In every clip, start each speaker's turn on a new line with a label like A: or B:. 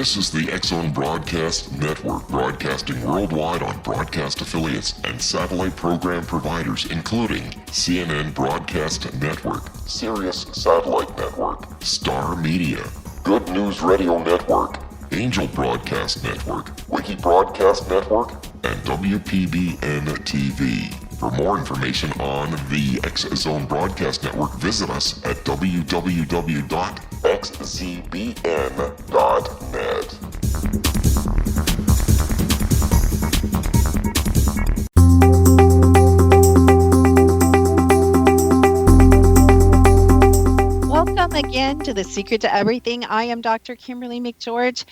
A: This is the X-Zone Broadcast Network, broadcasting worldwide on broadcast affiliates and satellite program providers, including CNN Broadcast Network, Sirius Satellite Network, Star Media, Good News Radio Network, Angel Broadcast Network, Wiki Broadcast Network, and WPBN TV. For more information on the X-Zone Broadcast Network, visit us at www.xzbn.net.
B: Welcome again to The Secret to Everything. I am Dr. Kimberly McGeorge.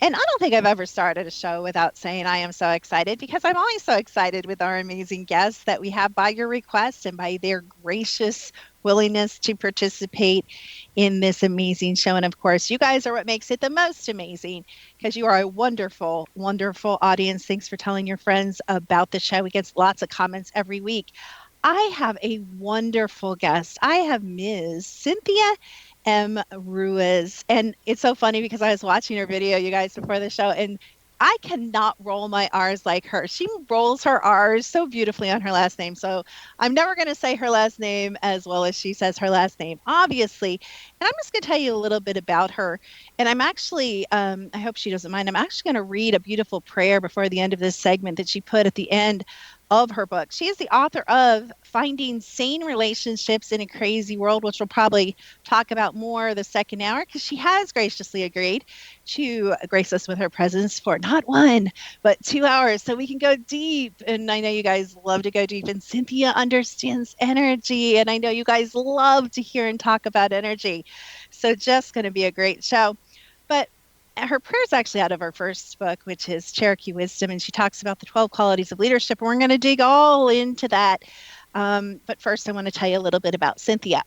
B: And I don't think I've ever started a show without saying I am so excited, because I'm always so excited with our amazing guests that we have by your request and by their gracious willingness to participate in this amazing show. And of course, you guys are what makes it the most amazing, because you are a wonderful, wonderful audience. Thanks for telling your friends about the show. We get lots of comments every week. I have a wonderful guest. I have Ms. Cynthia M. Ruiz. And it's so funny because I was watching her video, you guys, before the show, and I cannot roll my R's like her. She rolls her R's so beautifully on her last name. So I'm never going to say her last name as well as she says her last name, obviously. And I'm just going to tell you a little bit about her. And I'm actually, I hope she doesn't mind, I'm actually going to read a beautiful prayer before the end of this segment that she put at the end of her book. She is the author of Finding Sane Relationships in a Crazy World, which we'll probably talk about more the second hour, because she has graciously agreed to grace us with her presence for not 1, but 2 hours, so we can go deep. And I know you guys love to go deep, and Cynthia understands energy, and I know you guys love to hear and talk about energy. So just going to be a great show. But her prayer is actually out of her first book, which is Cherokee Wisdom, and she talks about the 12 qualities of leadership, and we're going to dig all into that. But first, I want to tell you a little bit about Cynthia.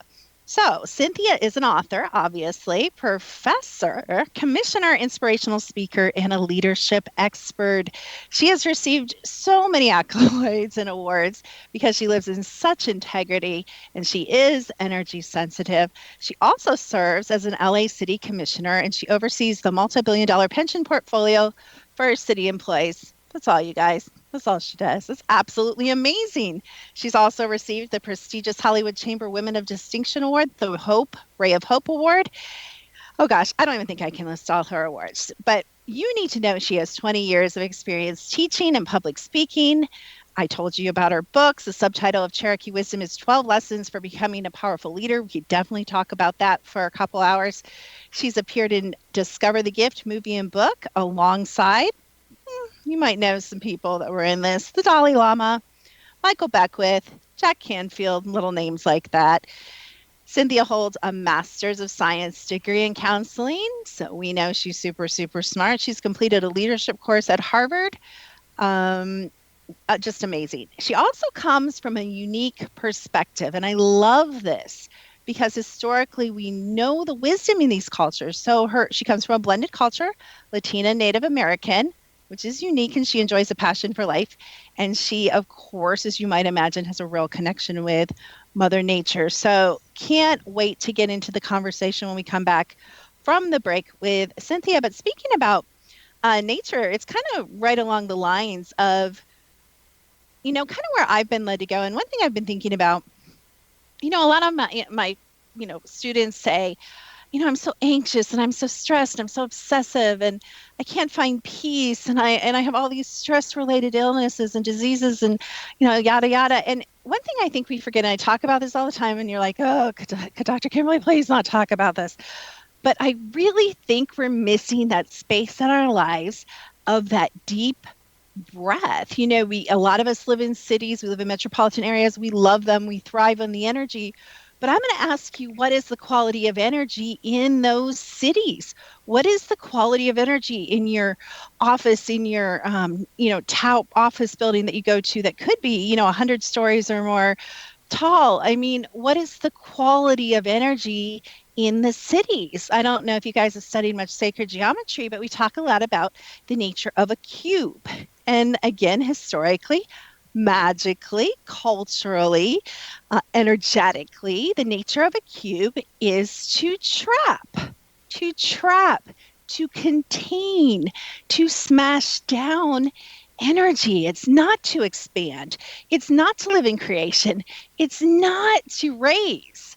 B: So Cynthia is an author, obviously, professor, commissioner, inspirational speaker, and a leadership expert. She has received so many accolades and awards because she lives in such integrity, and she is energy sensitive. She also serves as an LA City Commissioner, and she oversees the multibillion-dollar pension portfolio for city employees. That's all, you guys. That's all she does. It's absolutely amazing. She's also received the prestigious Hollywood Chamber Women of Distinction Award, the Ray of Hope Award. Oh gosh, I don't even think I can list all her awards. But you need to know she has 20 years of experience teaching and public speaking. I told you about her books. The subtitle of Cherokee Wisdom is 12 Lessons for Becoming a Powerful Leader. We could definitely talk about that for a couple hours. She's appeared in Discover the Gift movie and book alongside, you might know some people that were in this, the Dalai Lama, Michael Beckwith, Jack Canfield, little names like that. Cynthia holds a Master's of Science degree in counseling, so we know she's super, super smart. She's completed a leadership course at Harvard. Just amazing. She also comes from a unique perspective, and I love this because historically we know the wisdom in these cultures. So she comes from a blended culture, Latina, Native American, which is unique, and she enjoys a passion for life. And she, of course, as you might imagine, has a real connection with Mother Nature. So can't wait to get into the conversation when we come back from the break with Cynthia. But speaking about nature, it's kind of right along the lines of, kind of where I've been led to go. And one thing I've been thinking about, a lot of my students say, I'm so anxious and I'm so stressed and I'm so obsessive and I can't find peace and I have all these stress-related illnesses and diseases and, yada, yada. And one thing I think we forget, and I talk about this all the time, and you're like, oh, could Dr. Kimberly please not talk about this? But I really think we're missing that space in our lives of that deep breath. A lot of us live in cities, we live in metropolitan areas, we love them, we thrive on the energy. But I'm going to ask you, what is the quality of energy in those cities? What is the quality of energy in your office, in your, office building that you go to that could be, 100 stories or more tall? I mean, what is the quality of energy in the cities? I don't know if you guys have studied much sacred geometry, but we talk a lot about the nature of a cube. And again, historically, magically, culturally, energetically, the nature of a cube is to trap, to contain, to smash down energy. It's not to expand. It's not to live in creation. It's not to raise.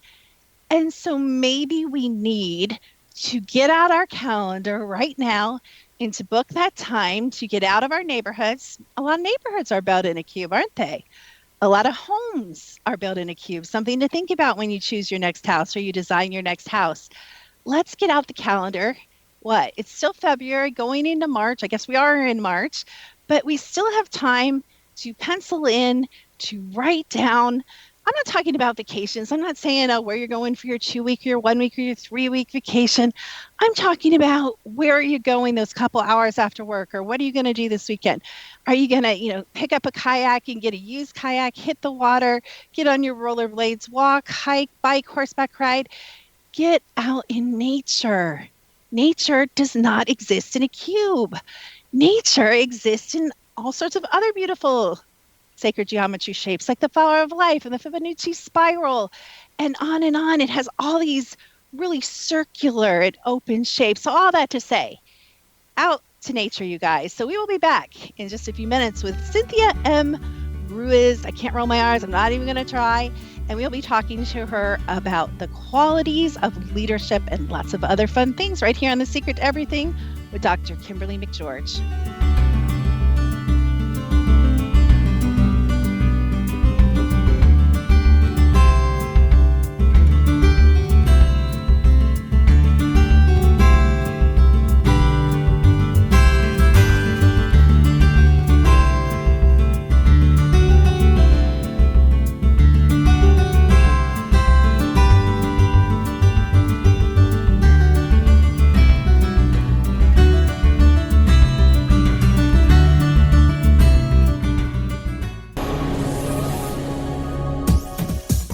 B: And so maybe we need to get out our calendar right now and to book that time to get out of our neighborhoods. A lot of neighborhoods are built in a cube, aren't they? A lot of homes are built in a cube. Something to think about when you choose your next house or you design your next house. Let's get out the calendar. What? It's still February, going into March. I guess we are in March, but we still have time to pencil in, to write down. I'm not talking about vacations. I'm not saying where you're going for your 2-week, your 1-week, or your 3-week vacation. I'm talking about where are you going those couple hours after work, or what are you going to do this weekend? Are you going to, pick up a kayak and get a used kayak, hit the water, get on your rollerblades, walk, hike, bike, horseback ride? Get out in nature. Nature does not exist in a cube. Nature exists in all sorts of other beautiful sacred geometry shapes, like the flower of life and the Fibonacci spiral, and on and on. It has all these really circular and open shapes. So all that to say, out to nature, you guys. So we will be back in just a few minutes with Cynthia M. Ruiz. I can't roll my R's. I'm not even going to try. And we'll be talking to her about the qualities of leadership and lots of other fun things right here on The Secret to Everything with Dr. Kimberly McGeorge.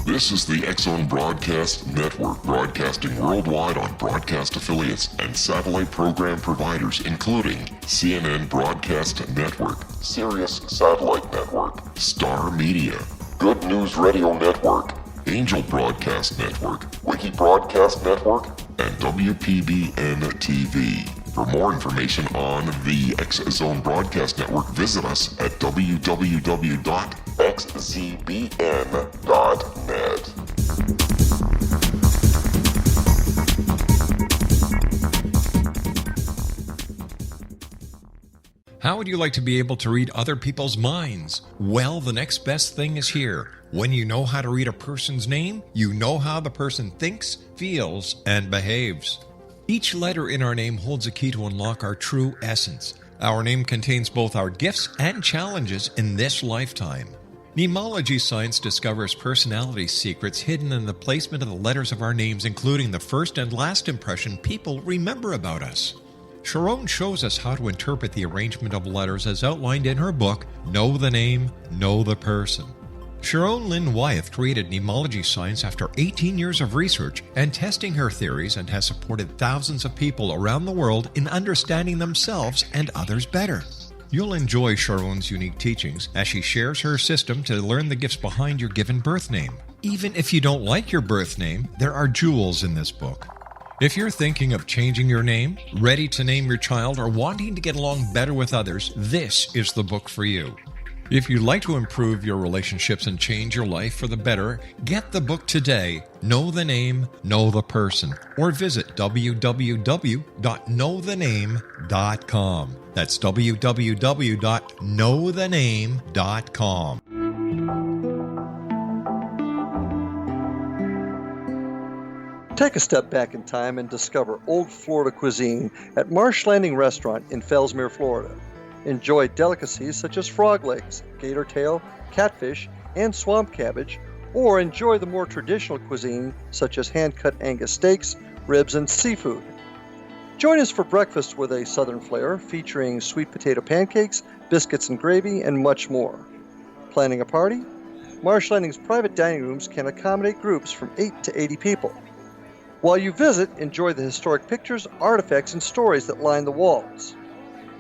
A: This is the X-Zone Broadcast Network, broadcasting worldwide on broadcast affiliates and satellite program providers, including CNN Broadcast Network, Sirius Satellite Network, Star Media, Good News Radio Network, Angel Broadcast Network, Wiki Broadcast Network, and WPBN TV. For more information on the X-Zone Broadcast Network, visit us at www.xzbn.net.
C: How would you like to be able to read other people's minds? Well, the next best thing is here. When you know how to read a person's name, you know how the person thinks, feels, and behaves. Each letter in our name holds a key to unlock our true essence. Our name contains both our gifts and challenges in this lifetime. Mnemology science discovers personality secrets hidden in the placement of the letters of our names, including the first and last impression people remember about us. Sharon shows us how to interpret the arrangement of letters as outlined in her book, Know the Name, Know the Person. Sharon Lynn Wyeth created mnemology science after 18 years of research and testing her theories, and has supported thousands of people around the world in understanding themselves and others better. You'll enjoy Sharon's unique teachings as she shares her system to learn the gifts behind your given birth name. Even if you don't like your birth name, there are jewels in this book. If you're thinking of changing your name, ready to name your child, or wanting to get along better with others, this is the book for you. If you'd like to improve your relationships and change your life for the better, get the book today, Know the Name, Know the Person, or visit www.knowthename.com. That's www.knowthename.com.
D: Take a step back in time and discover old Florida cuisine at Marsh Landing Restaurant in Fellsmere, Florida. Enjoy delicacies such as frog legs, gator tail, catfish, and swamp cabbage, or enjoy the more traditional cuisine such as hand-cut Angus steaks, ribs, and seafood. Join us for breakfast with a southern flair featuring sweet potato pancakes, biscuits and gravy, and much more. Planning a party? Marsh Landing's private dining rooms can accommodate groups from 8 to 80 people. While you visit, enjoy the historic pictures, artifacts, and stories that line the walls.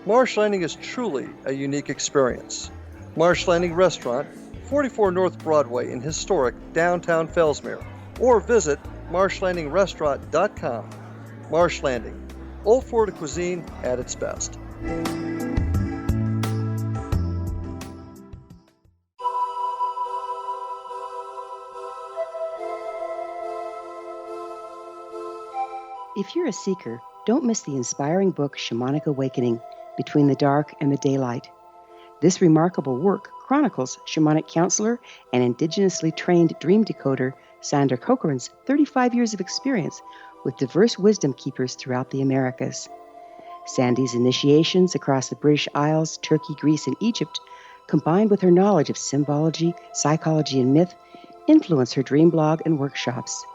D: Marsh Landing is truly a unique experience. Marsh Landing Restaurant, 44 North Broadway in historic downtown Fellsmere, or visit marshlandingrestaurant.com. Marsh Landing, Old Florida cuisine at its best.
E: If you're a seeker, don't miss the inspiring book Shamanic Awakening, Between the Dark and the Daylight. This remarkable work chronicles shamanic counselor and indigenously trained dream decoder Sandra Cochran's 35 years of experience with diverse wisdom keepers throughout the Americas. Sandy's initiations across the British Isles, Turkey, Greece, and Egypt, combined with her knowledge of symbology, psychology, and myth, influence her dream blog and workshops.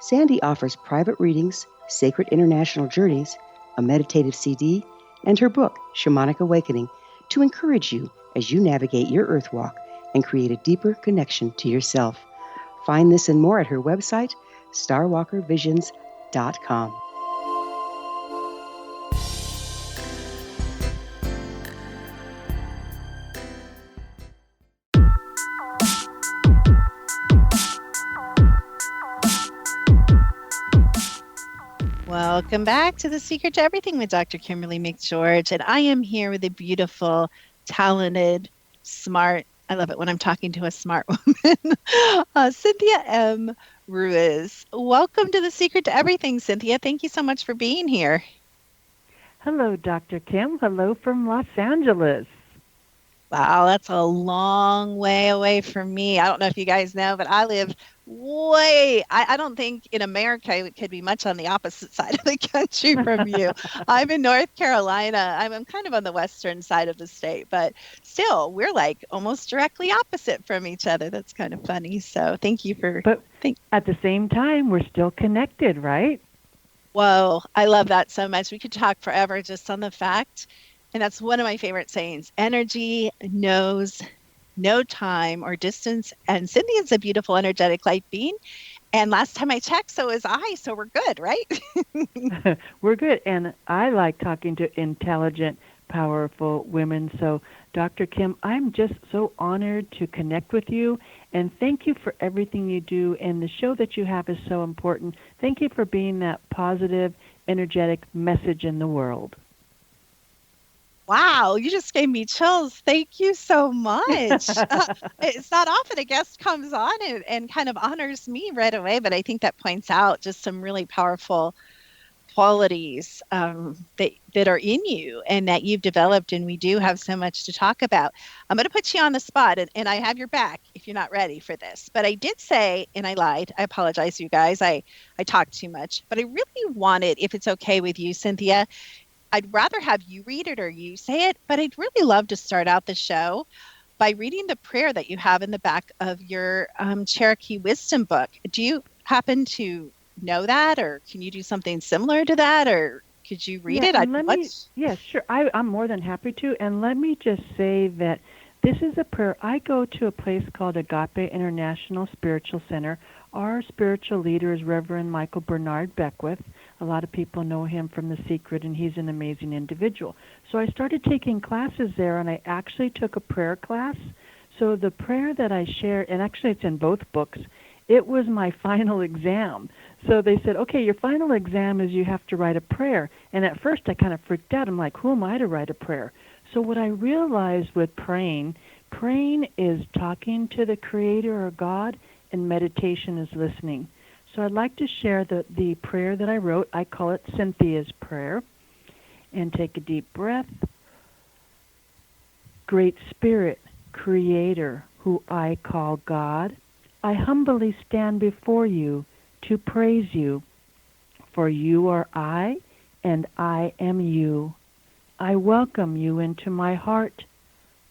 E: Sandy offers private readings, sacred international journeys, a meditative CD, and her book, Shamanic Awakening, to encourage you as you navigate your earth walk and create a deeper connection to yourself. Find this and more at her website, starwalkervisions.com.
B: Welcome back to The Secret to Everything with Dr. Kimberly McGeorge. And I am here with a beautiful, talented, smart, I love it when I'm talking to a smart woman, Cynthia M. Ruiz. Welcome to The Secret to Everything, Cynthia. Thank you so much for being here.
F: Hello, Dr. Kim. Hello from Los Angeles.
B: Wow, that's a long way away from me. I don't know if you guys know, but I live I don't think in America it could be much on the opposite side of the country from you. I'm in North Carolina. I'm kind of on the western side of the state, but still, we're like almost directly opposite from each other. That's kind of funny. So thank you for...
F: But at the same time, we're still connected, right?
B: Whoa, I love that so much. We could talk forever just on the fact, and that's one of my favorite sayings, energy knows no time or distance, and Cynthia's a beautiful, energetic light being. And last time I checked, so is I, so we're good, right?
F: We're good, and I like talking to intelligent, powerful women. So, Dr. Kim, I'm just so honored to connect with you, and thank you for everything you do, and the show that you have is so important. Thank you for being that positive, energetic message in the world.
B: Wow, you just gave me chills. Thank you so much. It's not often a guest comes on and kind of honors me right away, but I think that points out just some really powerful qualities that are in you and that you've developed, and we do have so much to talk about. I'm going to put you on the spot, and I have your back if you're not ready for this. But I did say, and I lied, I apologize, you guys, I talked too much, but I really wanted, if it's okay with you, Cynthia, I'd rather have you read it or you say it, but I'd really love to start out the show by reading the prayer that you have in the back of your Cherokee Wisdom book. Do you happen to know that, or can you do something similar to that, or could you read it?
F: Yeah, sure. I'm more than happy to. And let me just say that this is a prayer. I go to a place called Agape International Spiritual Center. Our spiritual leader is Reverend Michael Bernard Beckwith. A lot of people know him from The Secret, and he's an amazing individual. So I started taking classes there, and I actually took a prayer class. So the prayer that I share, and actually it's in both books, it was my final exam. So they said, okay, your final exam is you have to write a prayer. And at first I kind of freaked out. I'm like, who am I to write a prayer? So what I realized with praying is talking to the Creator or God, and meditation is listening. So I'd like to share the prayer that I wrote. I call it Cynthia's Prayer. And take a deep breath. Great Spirit, Creator, who I call God, I humbly stand before you to praise you, for you are I, and I am you. I welcome you into my heart,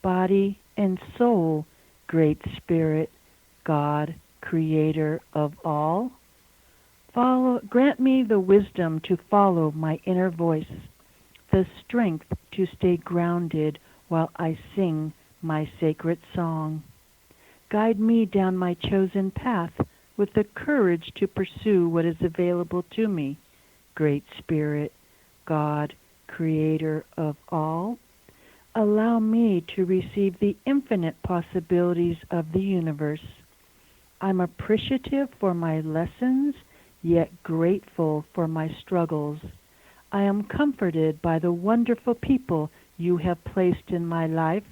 F: body, and soul, Great Spirit, God, Creator of all. Grant me the wisdom to follow my inner voice, the strength to stay grounded while I sing my sacred song. Guide me down my chosen path with the courage to pursue what is available to me, Great Spirit, God, Creator of all. Allow me to receive the infinite possibilities of the universe. I'm appreciative for my lessons, yet grateful for my struggles. I am comforted by the wonderful people you have placed in my life,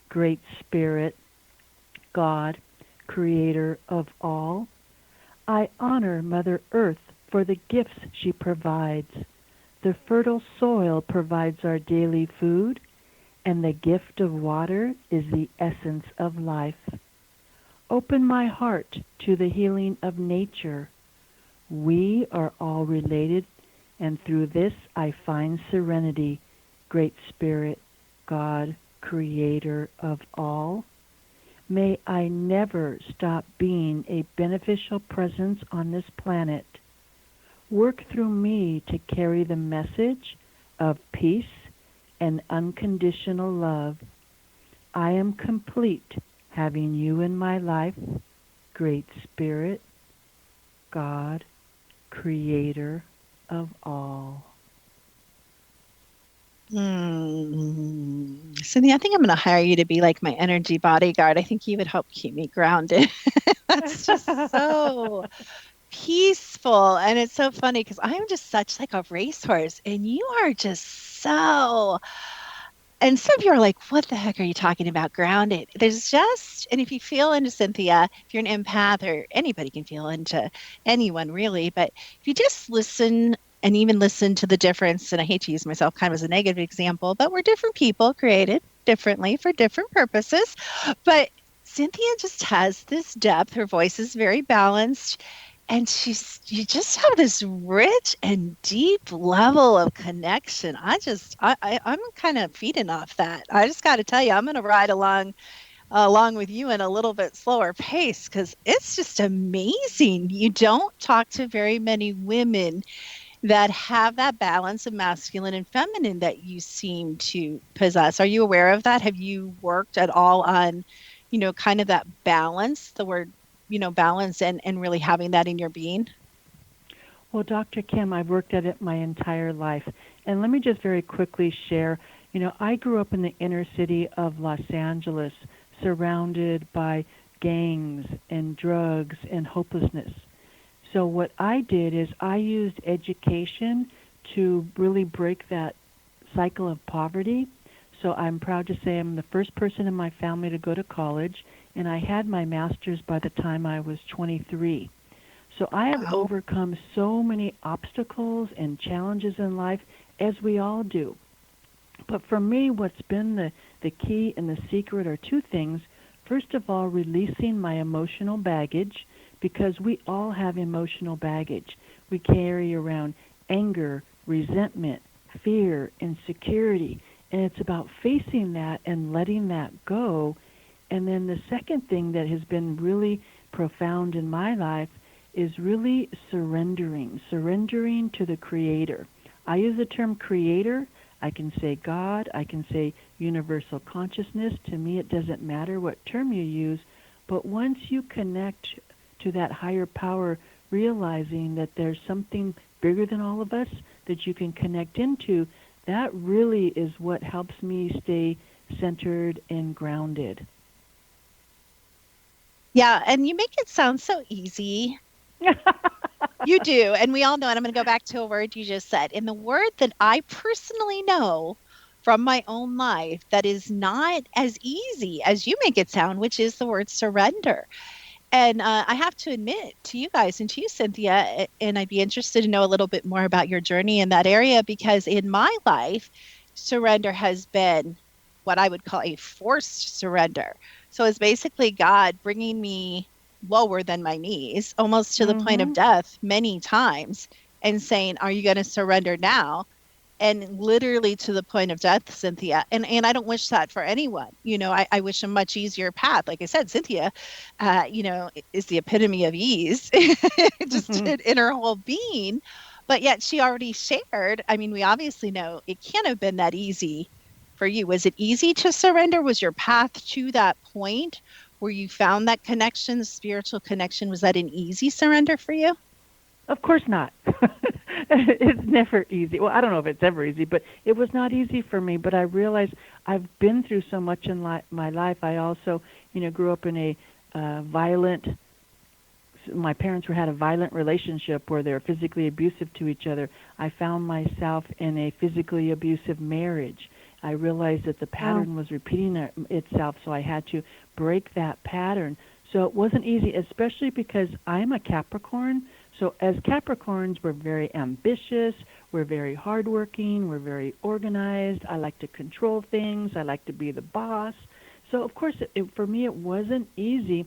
F: Great Spirit, God, Creator of all. I honor Mother Earth for the gifts she provides. The fertile soil provides our daily food, and the gift of water is the essence of life. Open my heart to the healing of nature. We are all related, and through this I find serenity, Great Spirit, God, Creator of all. May I never stop being a beneficial presence on this planet. Work through me to carry the message of peace and unconditional love. I am complete having you in my life, Great Spirit, God, Creator of all.
B: Cynthia, I think I'm going to hire you to be like my energy bodyguard. I think you would help keep me grounded. That's just so peaceful. And it's so funny because I am just such like a racehorse, and you are just so. And some people are like, what the heck are you talking about? Grounded. There's just, and if you feel into Cynthia, if you're an empath, or anybody can feel into anyone really, but if you just listen and even listen to the difference, and I hate to use myself kind of as a negative example, but we're different people created differently for different purposes. But Cynthia just has this depth. Her voice is very balanced. And you just have this rich and deep level of connection. I'm kind of feeding off that. I just got to tell you, I'm going to ride along with you in a little bit slower pace because it's just amazing. You don't talk to very many women that have that balance of masculine and feminine that you seem to possess. Are you aware of that? Have you worked at all on, kind of that balance, the word, balance and really having that in your being?
F: Well, Dr. Kim, I've worked at it my entire life. And let me just very quickly share, I grew up in the inner city of Los Angeles, surrounded by gangs and drugs and hopelessness. So what I did is I used education to really break that cycle of poverty. So I'm proud to say I'm the first person in my family to go to college, and I had my master's by the time I was 23. So I have overcome so many obstacles and challenges in life, as we all do. But for me, what's been the key and the secret are two things. First of all, releasing my emotional baggage, because we all have emotional baggage. We carry around anger, resentment, fear, insecurity, and it's about facing that and letting that go. And then the second thing that has been really profound in my life is really surrendering to the Creator. I use the term Creator. I can say God. I can say universal consciousness. To me, it doesn't matter what term you use. But once you connect to that higher power, realizing that there's something bigger than all of us that you can connect into, that really is what helps me stay centered and grounded.
B: Yeah, and you make it sound so easy. You do, and we all know it. I'm going to go back to a word you just said. And the word that I personally know from my own life that is not as easy as you make it sound, which is the word surrender. And I have to admit to you guys and to you, Cynthia, and I'd be interested to know a little bit more about your journey in that area, because in my life, surrender has been what I would call a forced surrender. So it's basically God bringing me lower than my knees, almost to the point of death many times, and saying, are you going to surrender now? And literally to the point of death, Cynthia. And I don't wish that for anyone. I wish a much easier path. Like I said, Cynthia, is the epitome of ease, just in her whole being. But yet she already shared. I mean, we obviously know it can't have been that easy for you. Was it easy to surrender? Was your path to that point where you found that connection, the spiritual connection, was that an easy surrender for you?
F: Of course not. It's never easy. Well, I don't know if it's ever easy, but it was not easy for me. But I realized I've been through so much in my life. I also, grew up in a violent my parents had a violent relationship where they were physically abusive to each other. I found myself in a physically abusive marriage. I realized that the pattern was repeating itself, so I had to break that pattern. So it wasn't easy, especially because I'm a Capricorn. So as Capricorns, we're very ambitious, we're very hardworking, we're very organized. I like to control things. I like to be the boss. So, of course, for me, it wasn't easy,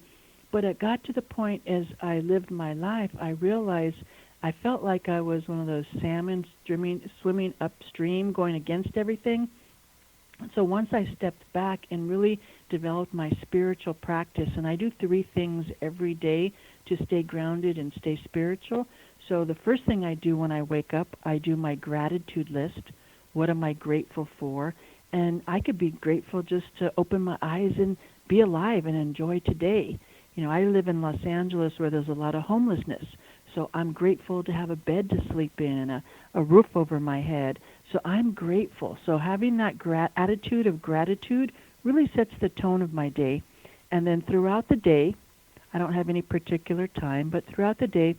F: but it got to the point as I lived my life, I realized I felt like I was one of those salmon swimming upstream, going against everything. So once I stepped back and really developed my spiritual practice, and I do 3 things every day to stay grounded and stay spiritual. So the first thing I do when I wake up, I do my gratitude list. What am I grateful for? And I could be grateful just to open my eyes and be alive and enjoy today. You know, I live in Los Angeles where there's a lot of homelessness. So I'm grateful to have a bed to sleep in, a roof over my head. So I'm grateful. So having that attitude of gratitude really sets the tone of my day. And then throughout the day, I don't have any particular time, but throughout the day,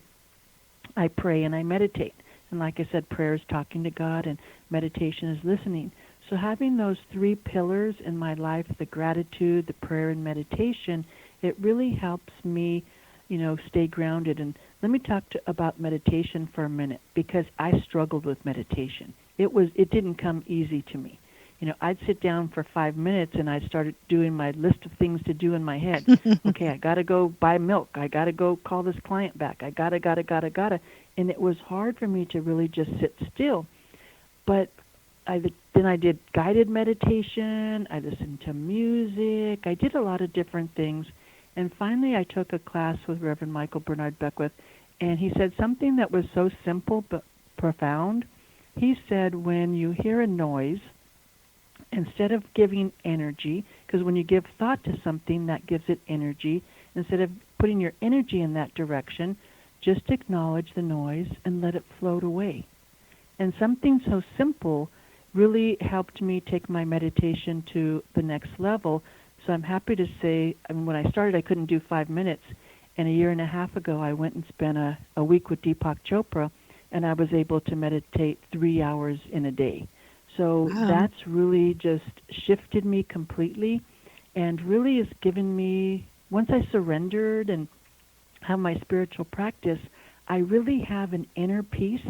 F: I pray and I meditate. And like I said, prayer is talking to God and meditation is listening. So having those 3 pillars in my life, the gratitude, the prayer, and meditation, it really helps me, stay grounded. And let me talk about meditation for a minute, because I struggled with meditation. It didn't come easy to me. I'd sit down for 5 minutes and I'd start doing my list of things to do in my head. Okay, I got to go buy milk. I got to go call this client back. I got to. And it was hard for me to really just sit still. But then I did guided meditation. I listened to music. I did a lot of different things. And finally, I took a class with Reverend Michael Bernard Beckwith, and he said something that was so simple but profound. He said, when you hear a noise, instead of giving energy, because when you give thought to something, that gives it energy, instead of putting your energy in that direction, just acknowledge the noise and let it float away. And something so simple really helped me take my meditation to the next level. So I'm happy to say, when I started, I couldn't do 5 minutes. And a year and a half ago, I went and spent a week with Deepak Chopra, and I was able to meditate 3 hours in a day. So that's really just shifted me completely, and really has given me, once I surrendered and have my spiritual practice, I really have an inner peace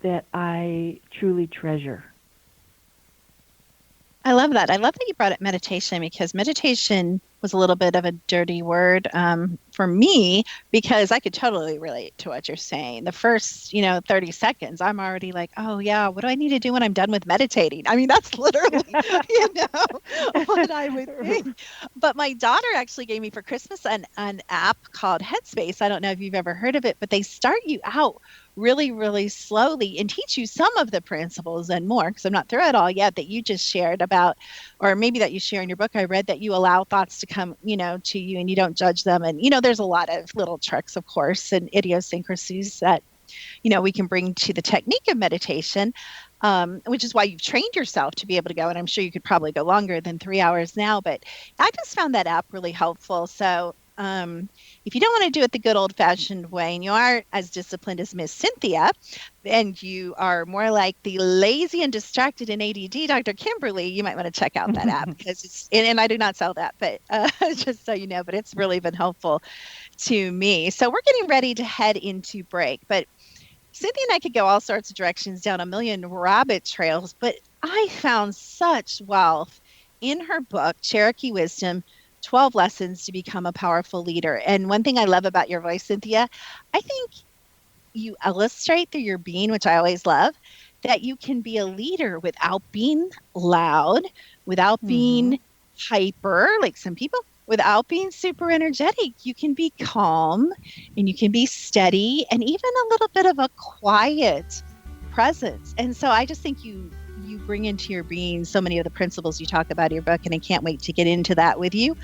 F: that I truly treasure.
B: I love that. I love that you brought up meditation, because meditation was a little bit of a dirty word for me, because I could totally relate to what you're saying. The first, 30 seconds, I'm already like, oh yeah, what do I need to do when I'm done with meditating? I mean, that's literally, what I would think. But my daughter actually gave me for Christmas an app called Headspace. I don't know if you've ever heard of it, but they start you out really, really slowly and teach you some of the principles and more, because I'm not through it all yet, that you just shared about, or maybe that you share in your book. I read that you allow thoughts to come, to you, and you don't judge them. And, there's a lot of little tricks, of course, and idiosyncrasies that, we can bring to the technique of meditation, which is why you've trained yourself to be able to go. And I'm sure you could probably go longer than 3 hours now, but I just found that app really helpful. So, if you don't want to do it the good old-fashioned way, and you are as disciplined as Miss Cynthia, and you are more like the lazy and distracted and ADD Dr. Kimberly, you might want to check out that app, because it's, and I do not sell that, but just so you know, but it's really been helpful to me. So we're getting ready to head into break, but Cynthia and I could go all sorts of directions down a million rabbit trails, but I found such wealth in her book, Cherokee Wisdom, 12 Lessons to Become a Powerful Leader. And one thing I love about your voice, Cynthia, I think you illustrate through your being, which I always love, that you can be a leader without being loud, without being hyper, like some people, without being super energetic. You can be calm, and you can be steady, and even a little bit of a quiet presence. And so I just think you bring into your being so many of the principles you talk about in your book, and I can't wait to get into that with you.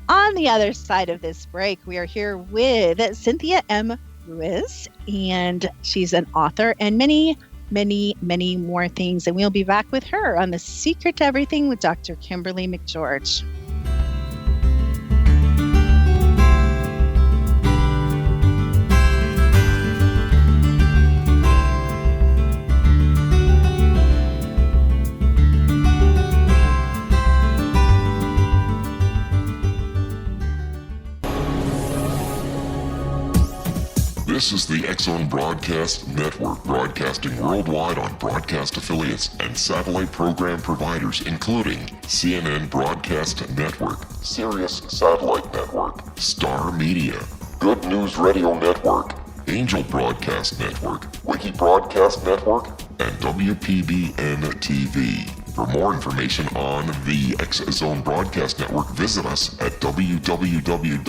B: On the other side of this break, we are here with Cynthia M. Ruiz, and she's an author and many, many, many more things. And we'll be back with her on The Secret to Everything with Dr. Kimberly McGeorge.
A: This is the X-Zone Broadcast Network, broadcasting worldwide on broadcast affiliates and satellite program providers, including CNN Broadcast Network, Sirius Satellite Network, Star Media, Good News Radio Network, Angel Broadcast Network, Wiki Broadcast Network, and WPBN TV. For more information on the X-Zone Broadcast Network, visit us at www.xzbn.net.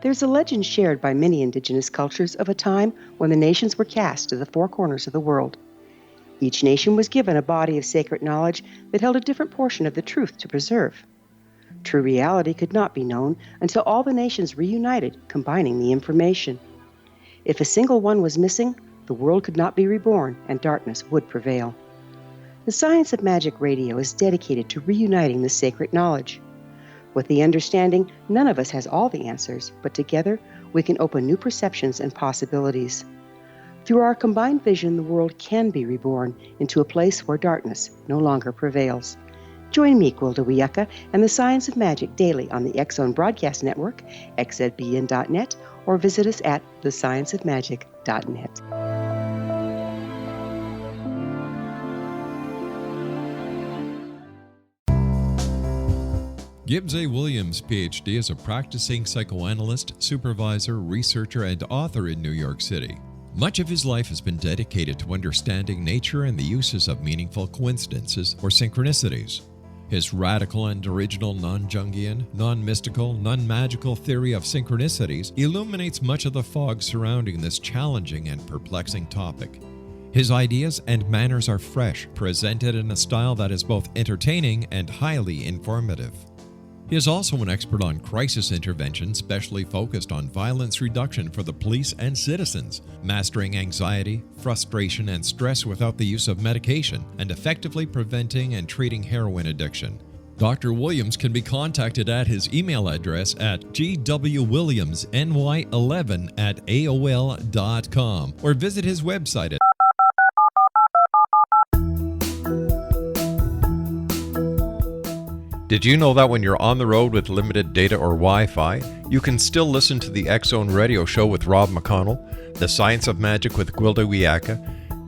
E: There's a legend shared by many indigenous cultures of a time when the nations were cast to the four corners of the world. Each nation was given a body of sacred knowledge that held a different portion of the truth to preserve. True reality could not be known until all the nations reunited, combining the information. If a single one was missing, the world could not be reborn and darkness would prevail. The Science of Magic Radio is dedicated to reuniting the sacred knowledge. With the understanding, none of us has all the answers, but together we can open new perceptions and possibilities. Through our combined vision, the world can be reborn into a place where darkness no longer prevails. Join me, Gwilda Wiyaka, and the Science of Magic daily on the X-Zone Broadcast Network, xzbn.net, or visit us at thescienceofmagic.net.
C: Gibbs A. Williams, Ph.D., is a practicing psychoanalyst, supervisor, researcher, and author in New York City. Much of his life has been dedicated to understanding nature and the uses of meaningful coincidences or synchronicities. His radical and original non-Jungian, non-mystical, non-magical theory of synchronicities illuminates much of the fog surrounding this challenging and perplexing topic. His ideas and manners are fresh, presented in a style that is both entertaining and highly informative. He is also an expert on crisis intervention, specially focused on violence reduction for the police and citizens, mastering anxiety, frustration, and stress without the use of medication, and effectively preventing and treating heroin addiction. Dr. Williams can be contacted at his email address at gwwilliamsny11@aol.com or visit his website at Did you know that when you're on the road with limited data or Wi-Fi, you can still listen to the X-Zone Radio Show with Rob McConnell, The Science of Magic with Gwilda Wiyaka,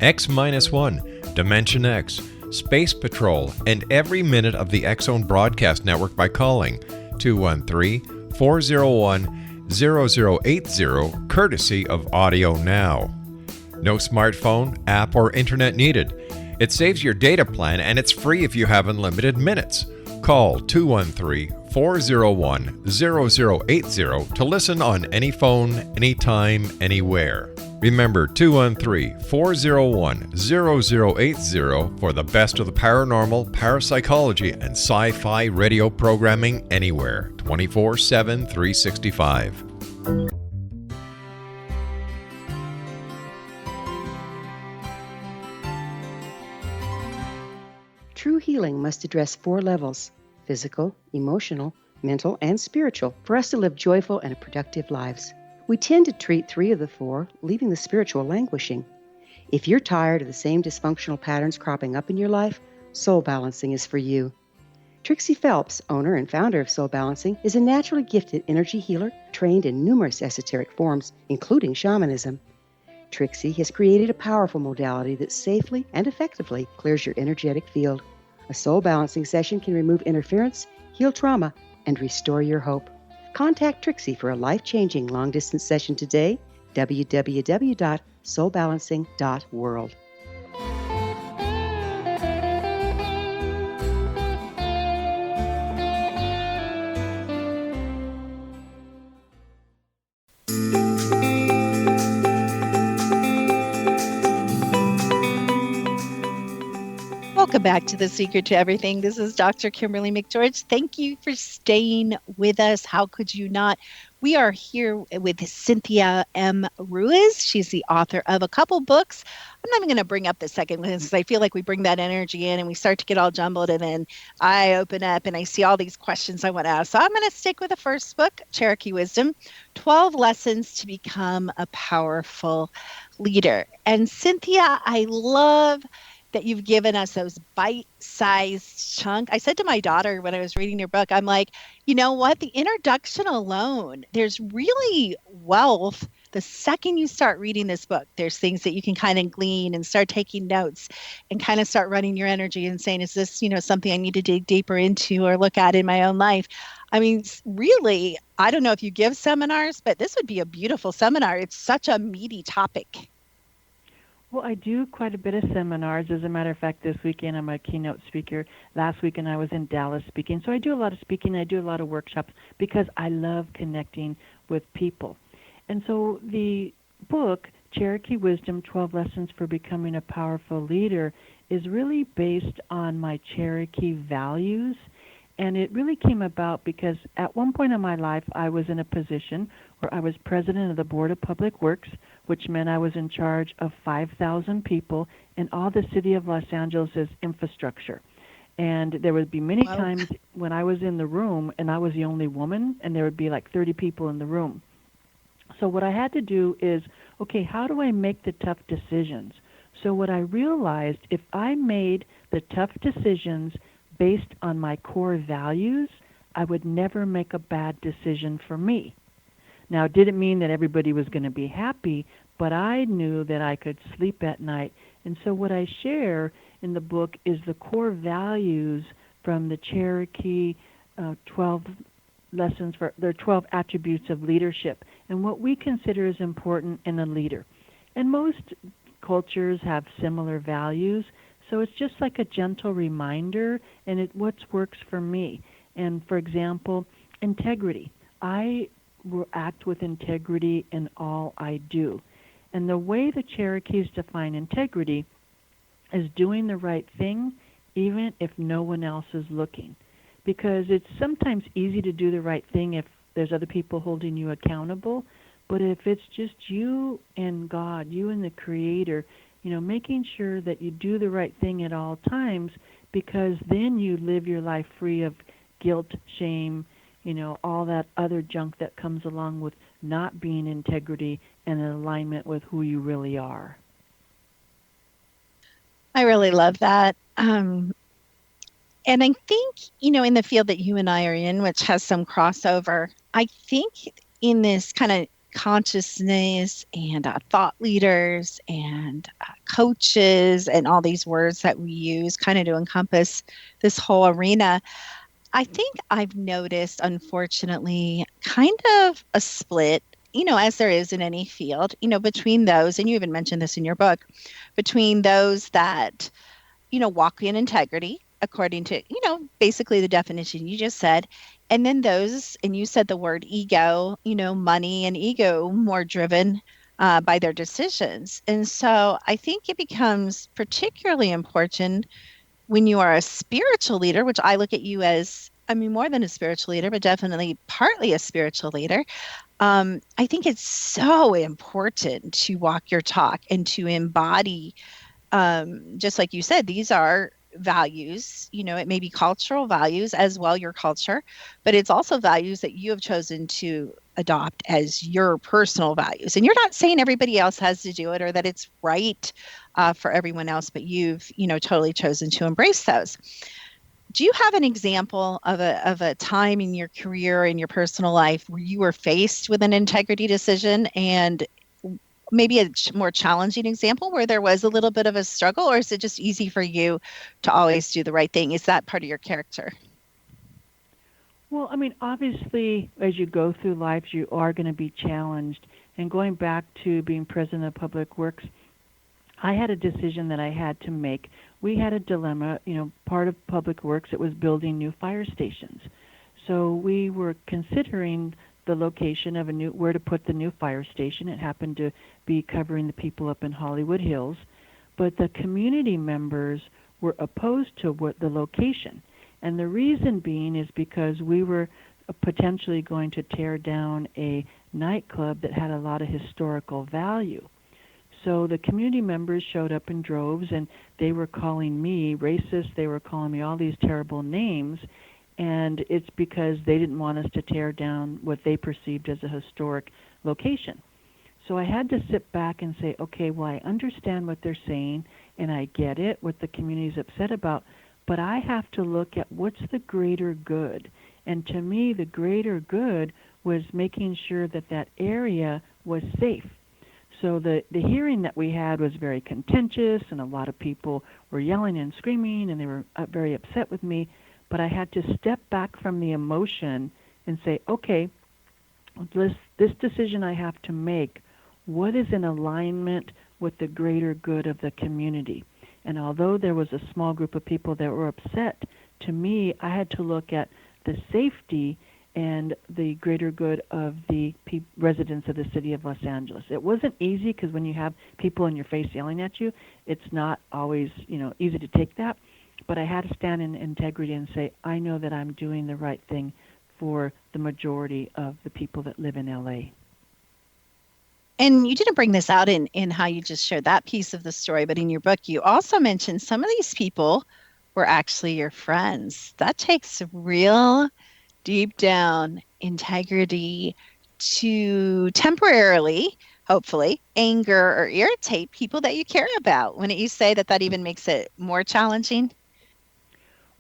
C: X-1, Dimension X, Space Patrol, and every minute of the X-Zone Broadcast Network by calling 213-401-0080, courtesy of Audio Now. No smartphone, app, or internet needed. It saves your data plan and it's free if you have unlimited minutes. Call 213-401-0080 to listen on any phone, anytime, anywhere. Remember 213-401-0080 for the best of the paranormal, parapsychology, and sci-fi radio programming anywhere, 24/7, 365.
E: True healing must address 4 levels: physical, emotional, mental, and spiritual, for us to live joyful and productive lives. We tend to treat 3 of the 4, leaving the spiritual languishing. If you're tired of the same dysfunctional patterns cropping up in your life, Soul Balancing is for you. Trixie Phelps, owner and founder of Soul Balancing, is a naturally gifted energy healer trained in numerous esoteric forms, including shamanism. Trixie has created a powerful modality that safely and effectively clears your energetic field. A soul balancing session can remove interference, heal trauma, and restore your hope. Contact Trixie for a life-changing long-distance session today, www.soulbalancing.world.
B: Welcome back to The Secret to Everything. This is Dr. Kimberly McGeorge. Thank you for staying with us. How could you not? We are here with Cynthia M. Ruiz. She's the author of a couple books. I'm not even going to bring up the second one because I feel like we bring that energy in and we start to get all jumbled, and then I open up and I see all these questions I want to ask. So I'm going to stick with the first book, Cherokee Wisdom, 12 Lessons to Become a Powerful Leader. And Cynthia, I love that you've given us those bite-sized chunk. I said to my daughter when I was reading your book, I'm like, you know what? The introduction alone, there's really wealth. The second you start reading this book, there's things that you can kind of glean and start taking notes and kind of start running your energy and saying, is this, something I need to dig deeper into or look at in my own life? I mean, really, I don't know if you give seminars, but this would be a beautiful seminar. It's such a meaty topic.
F: Well, I do quite a bit of seminars. As a matter of fact, this weekend I'm a keynote speaker. Last weekend I was in Dallas speaking. So I do a lot of speaking. I do a lot of workshops because I love connecting with people. And so the book, Cherokee Wisdom, 12 Lessons for Becoming a Powerful Leader, is really based on my Cherokee values. And it really came about because at one point in my life, I was in a position where I was president of the Board of Public Works, which meant I was in charge of 5,000 people in all the city of Los Angeles' infrastructure. And there would be many times when I was in the room and I was the only woman, and there would be like 30 people in the room. So what I had to do is, okay, how do I make the tough decisions? So what I realized, if I made the tough decisions based on my core values, I would never make a bad decision for me. Now, it didn't mean that everybody was going to be happy, but I knew that I could sleep at night. And so what I share in the book is the core values from the Cherokee 12 lessons for their 12 attributes of leadership and what we consider as important in a leader. And most cultures have similar values, so it's just like a gentle reminder, and it what works for me. And for example, integrity. I will act with integrity in all I do. And the way the Cherokees define integrity is doing the right thing even if no one else is looking. Because it's sometimes easy to do the right thing if there's other people holding you accountable, but if it's just you and God, you and the Creator, making sure that you do the right thing at all times, because then you live your life free of guilt, shame, all that other junk that comes along with not being integrity and in alignment with who you really are.
B: I really love that. And I think, in the field that you and I are in, which has some crossover, I think in this kind of consciousness and thought leaders and coaches and all these words that we use kind of to encompass this whole arena, I think I've noticed, unfortunately, kind of a split, as there is in any field, between those, and you even mentioned this in your book, between those that, walk in integrity, according to, basically the definition you just said, and then those, and you said the word ego, money and ego more driven by their decisions. And so I think it becomes particularly important when you are a spiritual leader, which I look at you as, more than a spiritual leader, but definitely partly a spiritual leader. I think it's so important to walk your talk and to embody, just like you said, these are values, it may be cultural values as well, your culture, but it's also values that you have chosen to adopt as your personal values. And you're not saying everybody else has to do it or that it's right for everyone else, but you've, totally chosen to embrace those. Do you have an example of a time in your career, in your personal life, where you were faced with an integrity decision, and maybe a more challenging example where there was a little bit of a struggle, or is it just easy for you to always do the right thing? Is that part of your character?
F: Well, obviously, as you go through life, you are going to be challenged. And going back to being president of Public Works, I had a decision that I had to make. We had a dilemma, part of Public Works, it was building new fire stations. So we were considering the location of where to put the new fire station. It happened to be covering the people up in Hollywood Hills. But the community members were opposed to the location. And the reason being is because we were potentially going to tear down a nightclub that had a lot of historical value. So the community members showed up in droves, and they were calling me racist. They were calling me all these terrible names, and it's because they didn't want us to tear down what they perceived as a historic location. So I had to sit back and say, okay, well, I understand what they're saying, and I get it, what the community's upset about, but I have to look at what's the greater good. And to me, the greater good was making sure that that area was safe. So the hearing that we had was very contentious, and a lot of people were yelling and screaming, and they were very upset with me. But I had to step back from the emotion and say, okay, this decision I have to make, what is in alignment with the greater good of the community? And although there was a small group of people that were upset, to me, I had to look at the safety and the greater good of the residents of the city of Los Angeles. It wasn't easy, because when you have people in your face yelling at you, it's not always, easy to take that. But I had to stand in integrity and say, I know that I'm doing the right thing for the majority of the people that live in LA.
B: And you didn't bring this out in how you just shared that piece of the story, but in your book, you also mentioned some of these people were actually your friends. That takes real deep down integrity to temporarily, hopefully, anger or irritate people that you care about. Wouldn't you say that even makes it more challenging?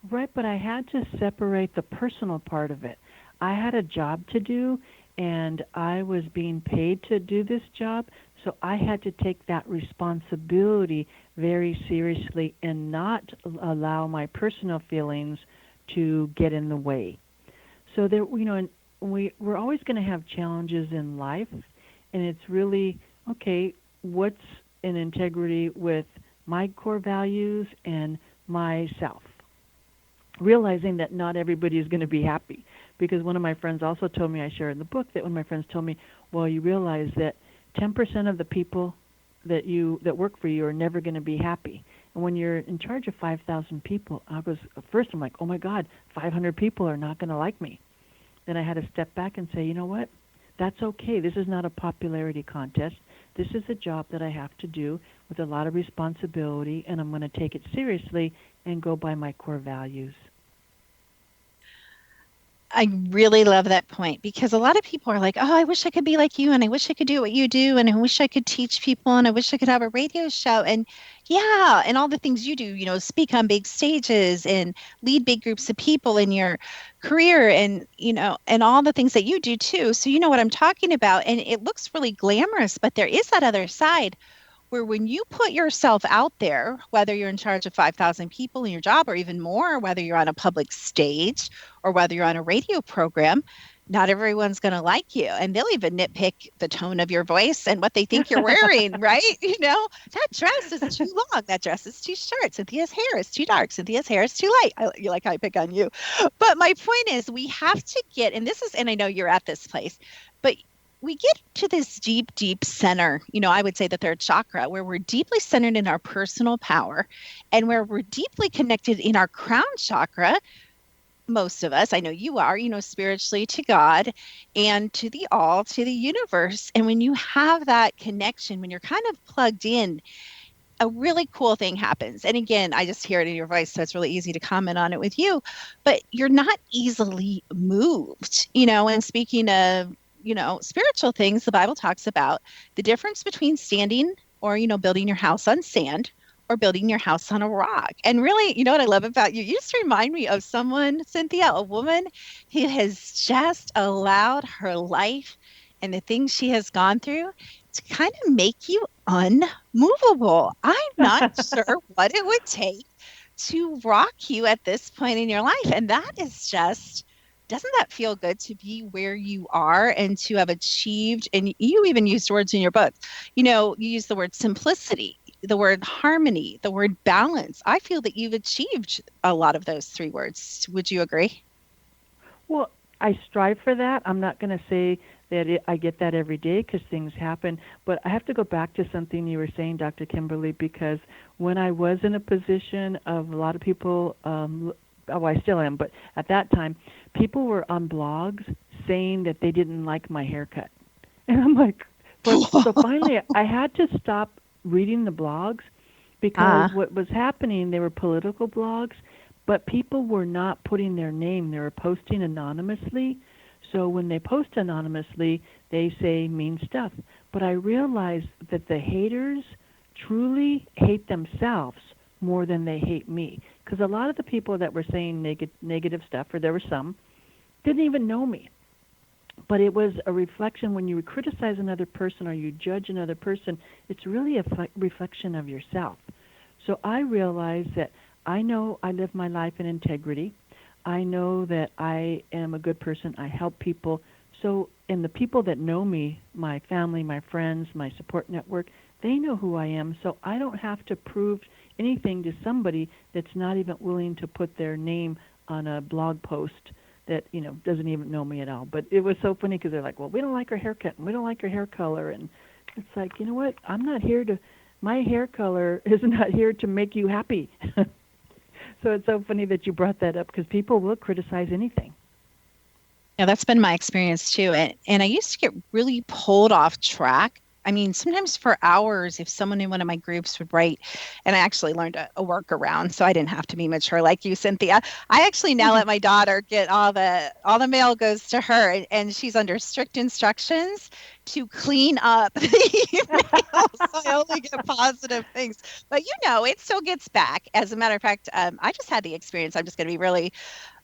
F: Right, but I had to separate the personal part of it. I had a job to do, and I was being paid to do this job, so I had to take that responsibility very seriously and not allow my personal feelings to get in the way. So there, and we're always going to have challenges in life, and it's really, okay, what's in integrity with my core values and myself? Realizing that not everybody is going to be happy. Because one of my friends also told me, I share in the book, that one of my friends told me, well, you realize that 10% of the people that work for you are never going to be happy. And when you're in charge of 5,000 people, I'm like, oh my God, 500 people are not going to like me. Then I had to step back and say, you know what? That's okay. This is not a popularity contest. This is a job that I have to do with a lot of responsibility, and I'm going to take it seriously and go by my core values.
B: I really love that point, because a lot of people are like, oh, I wish I could be like you, and I wish I could do what you do, and I wish I could teach people, and I wish I could have a radio show, and yeah, and all the things you do, speak on big stages and lead big groups of people in your career, and, and all the things that you do too. So you know what I'm talking about, and it looks really glamorous, but there is that other side where when you put yourself out there, whether you're in charge of 5,000 people in your job or even more, whether you're on a public stage or whether you're on a radio program, not everyone's going to like you. And they'll even nitpick the tone of your voice and what they think you're wearing, right? That dress is too long. That dress is too short. Cynthia's hair is too dark. Cynthia's hair is too light. I pick on you. But my point is, we have to get, and I know you're at this place, but we get to this deep, deep center, I would say the third chakra, where we're deeply centered in our personal power and where we're deeply connected in our crown chakra. Most of us, I know you are, spiritually to God and to the all, to the universe. And when you have that connection, when you're kind of plugged in, a really cool thing happens. And again, I just hear it in your voice, so it's really easy to comment on it with you, but you're not easily moved, and speaking of, spiritual things, the Bible talks about the difference between standing or, building your house on sand or building your house on a rock. And really, what I love about you, you just remind me of someone, Cynthia, a woman who has just allowed her life and the things she has gone through to kind of make you unmovable. I'm not sure what it would take to rock you at this point in your life. And that is just, doesn't that feel good to be where you are and to have achieved? And you even used words in your book. You use the word simplicity, the word harmony, the word balance. I feel that you've achieved a lot of those three words. Would you agree?
F: Well, I strive for that. I'm not going to say that I get that every day because things happen. But I have to go back to something you were saying, Dr. Kimberly, because when I was in a position of a lot of people, I still am, but at that time, people were on blogs saying that they didn't like my haircut. And I'm like, so finally I had to stop reading the blogs because what was happening, they were political blogs, but people were not putting their name. They were posting anonymously. So when they post anonymously, they say mean stuff. But I realized that the haters truly hate themselves more than they hate me. Because a lot of the people that were saying negative stuff, or there were some, didn't even know me. But it was a reflection when you criticize another person or you judge another person, it's really a reflection of yourself. So I realized that I know I live my life in integrity. I know that I am a good person. I help people. So, and the people that know me, my family, my friends, my support network, they know who I am. So I don't have to prove anything to somebody that's not even willing to put their name on a blog post that, doesn't even know me at all. But it was so funny because they're like, well, we don't like her haircut and we don't like her hair color. And it's like, you know what? My hair color is not here to make you happy. So it's so funny that you brought that up because people will criticize anything.
B: Yeah, that's been my experience too. And I used to get really pulled off track. I mean, sometimes for hours, if someone in one of my groups would write, and I actually learned a workaround, so I didn't have to be mature like you, Cynthia. I actually now let my daughter get all the mail goes to her, and she's under strict instructions to clean up the emails. So I only get positive things. But it still gets back. As a matter of fact, I just had the experience. I'm just going to be really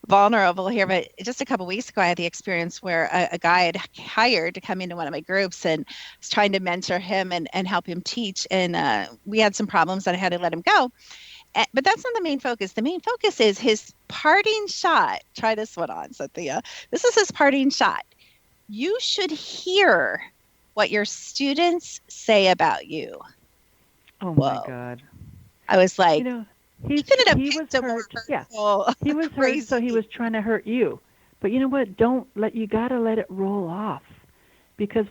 B: vulnerable here, but just a couple of weeks ago, I had the experience where a guy had hired to come into one of my groups and was trying to mentor him and help him teach. And we had some problems and I had to let him go. But that's not the main focus. The main focus is his parting shot. Try this one on, Cynthia. This is his parting shot. You should hear what your students say about you.
F: Oh, my God.
B: I was like,
F: he was hurt. Yeah, he was hurt, so he was trying to hurt you. But you know what? You got to let it roll off. Because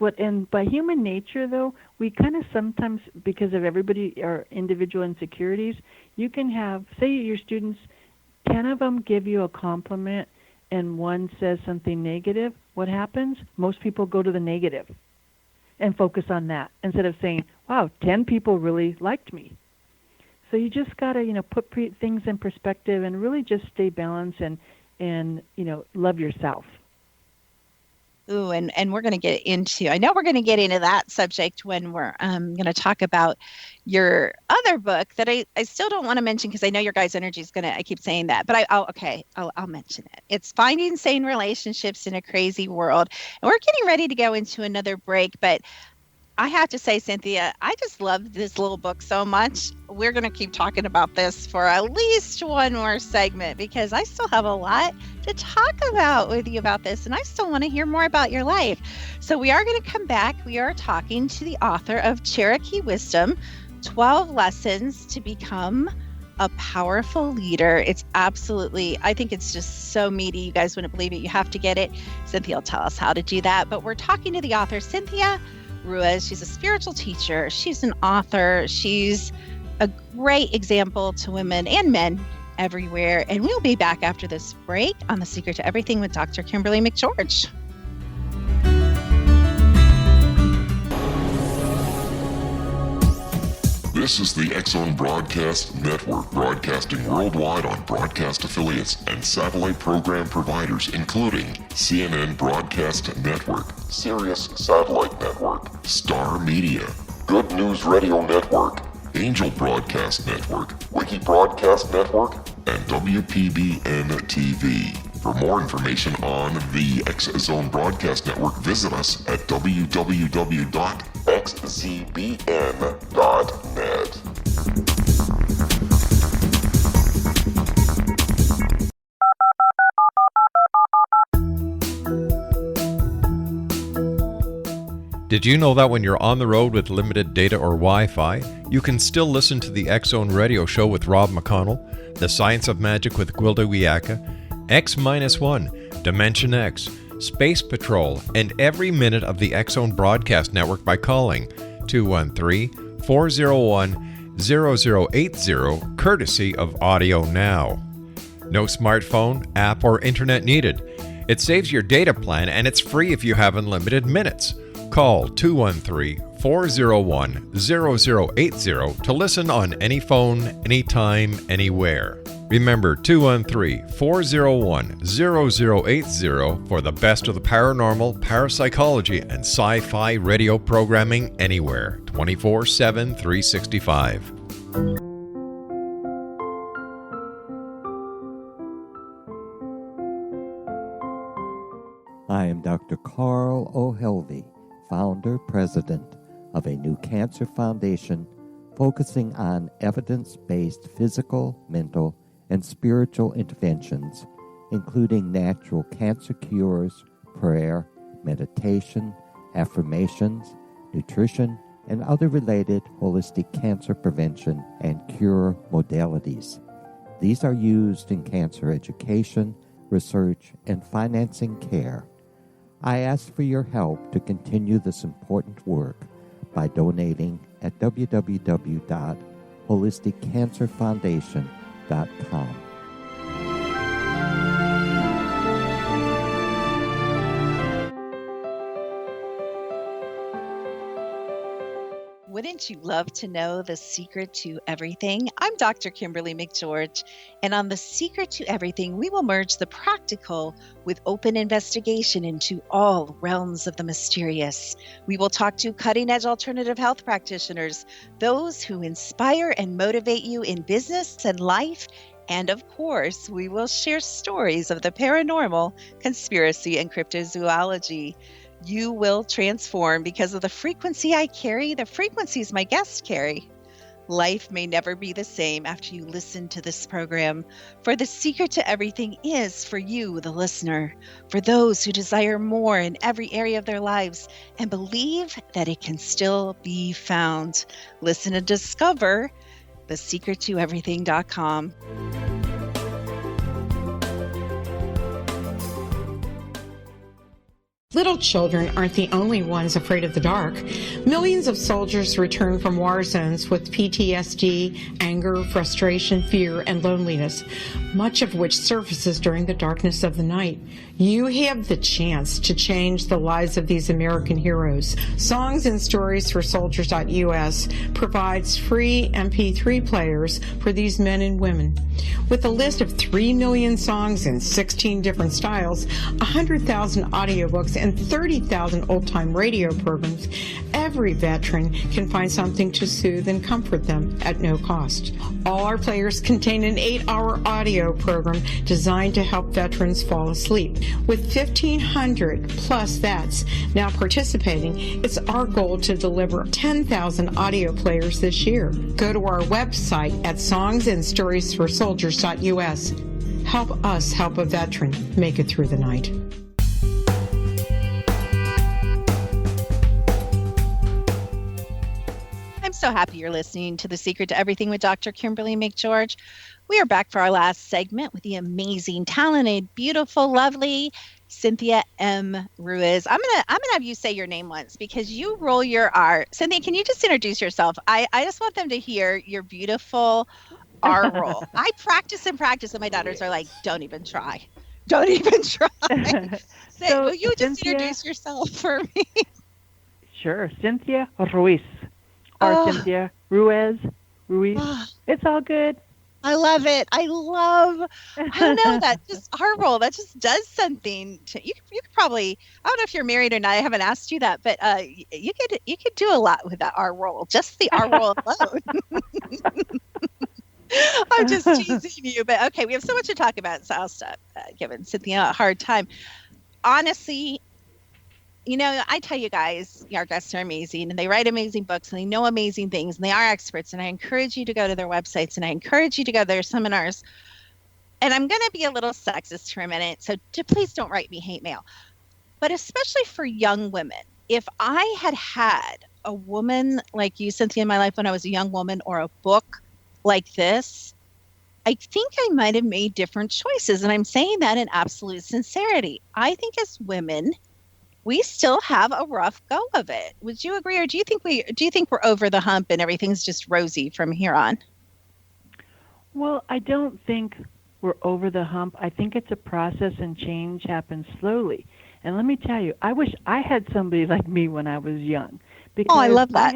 F: by human nature, though, we kind of sometimes, because of everybody, our individual insecurities, you can have, say your students, 10 of them give you a compliment and one says something negative. What happens? Most people go to the negative and focus on that instead of saying, wow, 10 people really liked me. So you just got to, put things in perspective and really just stay balanced and love yourself.
B: Ooh, and we're going to get into that subject when we're going to talk about your other book that I still don't want to mention because I know your guys' energy is I keep saying that, but I'll mention it. It's Finding Sane Relationships in a Crazy World. And we're getting ready to go into another break, but I have to say, Cynthia, I just love this little book so much. We're going to keep talking about this for at least one more segment because I still have a lot to talk about with you about this, and I still want to hear more about your life. So we are going to come back. We are talking to the author of Cherokee Wisdom, 12 Lessons to Become a Powerful Leader. It's absolutely, I think it's just so meaty. You guys wouldn't believe it. You have to get it. Cynthia will tell us how to do that. But we're talking to the author, Cynthia Ruiz. She's a spiritual teacher. She's an author. She's a great example to women and men everywhere. And we'll be back after this break on The Secret to Everything with Dr. Kimberly McGeorge.
A: This is the X-Zone Broadcast Network, broadcasting worldwide on broadcast affiliates and satellite program providers, including CNN Broadcast Network, Sirius Satellite Network, Star Media, Good News Radio Network, Angel Broadcast Network, Wiki Broadcast Network, and WPBN TV. For more information on the X-Zone Broadcast Network, visit us at www.xzbn.net.
C: Did you know that when you're on the road with limited data or Wi-Fi, you can still listen to the X-Zone Radio Show with Rob McConnell, The Science of Magic with Gwilda Wiyaka, X-1, Dimension X, Space Patrol, and every minute of the X-Zone Broadcast Network by calling 213-401-0080, courtesy of Audio Now. No smartphone, app, or internet needed. It saves your data plan, and it's free if you have unlimited minutes. Call 213-401-0080 to listen on any phone, anytime, anywhere. Remember 213-401-0080 for the best of the paranormal, parapsychology, and sci-fi radio programming anywhere, 24/7, 365.
G: I am Dr. Carl O'Helvey, founder, president of a new cancer foundation focusing on evidence-based physical, mental, and spiritual interventions, including natural cancer cures, prayer, meditation, affirmations, nutrition, and other related holistic cancer prevention and cure modalities. These are used in cancer education, research, and financing care. I ask for your help to continue this important work by donating at www.holisticcancerfoundation.com.
B: Wouldn't you love to know the secret to everything? I'm Dr. Kimberly McGeorge, and on The Secret to Everything, we will merge the practical with open investigation into all realms of the mysterious. We will talk to cutting-edge alternative health practitioners, those who inspire and motivate you in business and life, and of course, we will share stories of the paranormal, conspiracy, and cryptozoology. You will transform because of the frequency I carry, the frequencies my guests carry. Life may never be the same after you listen to this program, for the secret to everything is for you, the listener, for those who desire more in every area of their lives and believe that it can still be found. Listen and discover thesecrettoeverything.com.
H: Little children aren't the only ones afraid of the dark. Millions of soldiers return from war zones with PTSD, anger, frustration, fear, and loneliness, much of which surfaces during the darkness of the night. You have the chance to change the lives of these American heroes. Songs and Stories for Soldiers.us provides free MP3 players for these men and women. With a list of 3 million songs in 16 different styles, 100,000 audiobooks, and 30,000 old-time radio programs, every veteran can find something to soothe and comfort them at no cost. All our players contain an 8-hour audio program designed to help veterans fall asleep. With 1,500 plus vets now participating, it's our goal to deliver 10,000 audio players this year. Go to our website at songsandstoriesforsoldiers.us. Help us help a veteran make it through the night.
B: I'm so happy you're listening to The Secret to Everything with Dr. Kimberly McGeorge. We are back for our last segment with the amazing, talented, beautiful, lovely Cynthia M. Ruiz. I'm gonna have you say your name once because you roll your R. Cynthia, can you just introduce yourself? I just want them to hear your beautiful R roll. I practice and my daughters are like, don't even try. Don't even try.
F: So,
B: will you just
F: Cynthia,
B: introduce yourself for me?
F: Sure. Cynthia Ruiz. Or Cynthia Ruiz. It's all good.
B: I love it. I don't know, that just our role, that just does something to you. You could probably, I don't know if you're married or not. I haven't asked you that, but you could do a lot with that R roll, just the R roll alone. I'm just teasing you, but okay, we have so much to talk about, so I'll stop giving Cynthia a hard time. Honestly, you know, I tell you guys, our guests are amazing and they write amazing books and they know amazing things and they are experts. And I encourage you to go to their websites and I encourage you to go to their seminars. And I'm going to be a little sexist for a minute, so please don't write me hate mail. But especially for young women, if I had a woman like you, Cynthia, in my life when I was a young woman, or a book like this, I think I might have made different choices. And I'm saying that in absolute sincerity. I think as women, we still have a rough go of it. Would you agree, or do you think we're over the hump and everything's just rosy from here on?
F: Well, I don't think we're over the hump. I think it's a process, and change happens slowly. And let me tell you, I wish I had somebody like me when I was young. Because
B: I love that.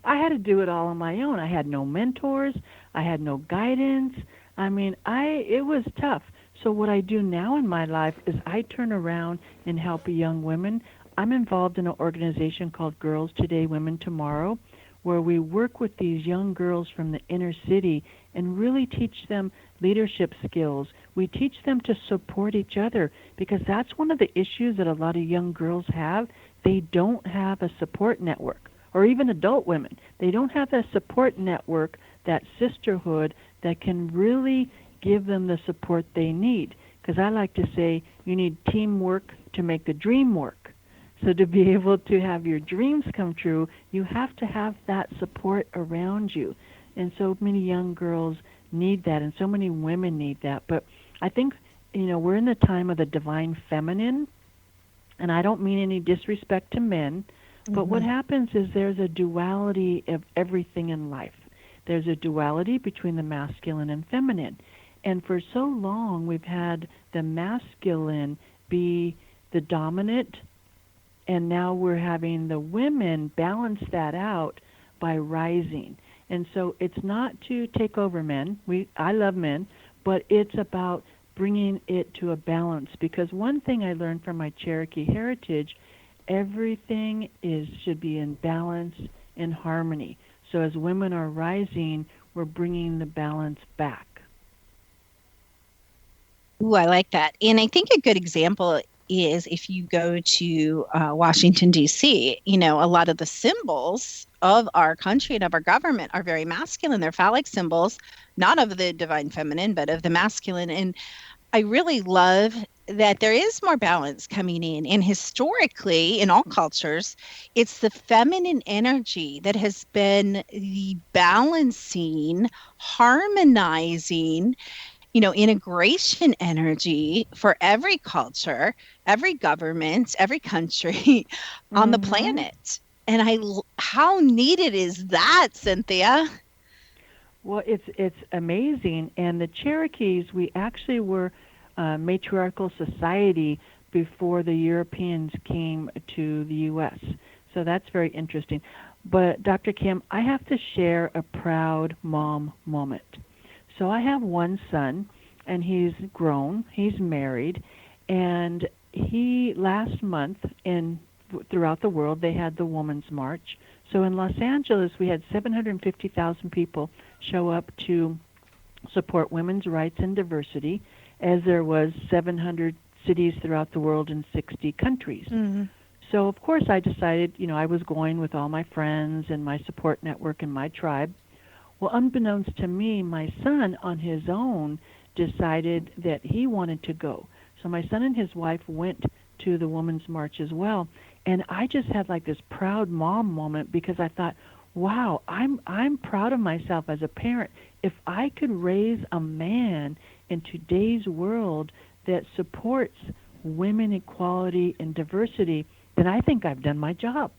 F: I had to do it all on my own. I had no mentors. I had no guidance. I mean, it was tough. So what I do now in my life is I turn around and help young women. I'm involved in an organization called Girls Today, Women Tomorrow, where we work with these young girls from the inner city and really teach them leadership skills. We teach them to support each other, because that's one of the issues that a lot of young girls have. They don't have a support network, or even adult women. They don't have a support network, that sisterhood that can really give them the support they need. Because I like to say you need teamwork to make the dream work. So to be able to have your dreams come true, you have to have that support around you. And so many young girls need that, and so many women need that. But I think, we're in the time of the divine feminine, and I don't mean any disrespect to men, but what happens is there's a duality of everything in life. There's a duality between the masculine and feminine. And for so long, we've had the masculine be the dominant, and now we're having the women balance that out by rising. And so it's not to take over men. I love men, but it's about bringing it to a balance. Because one thing I learned from my Cherokee heritage, everything should be in balance and harmony. So as women are rising, we're bringing the balance back.
B: Ooh, I like that. And I think a good example is if you go to Washington, D.C., a lot of the symbols of our country and of our government are very masculine. They're phallic symbols, not of the divine feminine, but of the masculine. And I really love that there is more balance coming in. And historically, in all cultures, it's the feminine energy that has been the balancing, harmonizing, integration energy for every culture, every government, every country on the planet. And how needed is that, Cynthia?
F: Well, it's amazing. And the Cherokees, we actually were a matriarchal society before the Europeans came to the U.S. So that's very interesting. But Dr. Kim, I have to share a proud mom moment. So I have one son, and he's grown, he's married, and last month throughout the world, they had the Women's March. So in Los Angeles, we had 750,000 people show up to support women's rights and diversity, as there was 700 cities throughout the world in 60 countries. Mm-hmm. So, of course, I decided, I was going with all my friends and my support network and my tribe. Well, unbeknownst to me, my son on his own decided that he wanted to go. So my son and his wife went to the Women's March as well. And I just had like this proud mom moment, because I thought, wow, I'm proud of myself as a parent. If I could raise a man in today's world that supports women equality and diversity, then I think I've done my job.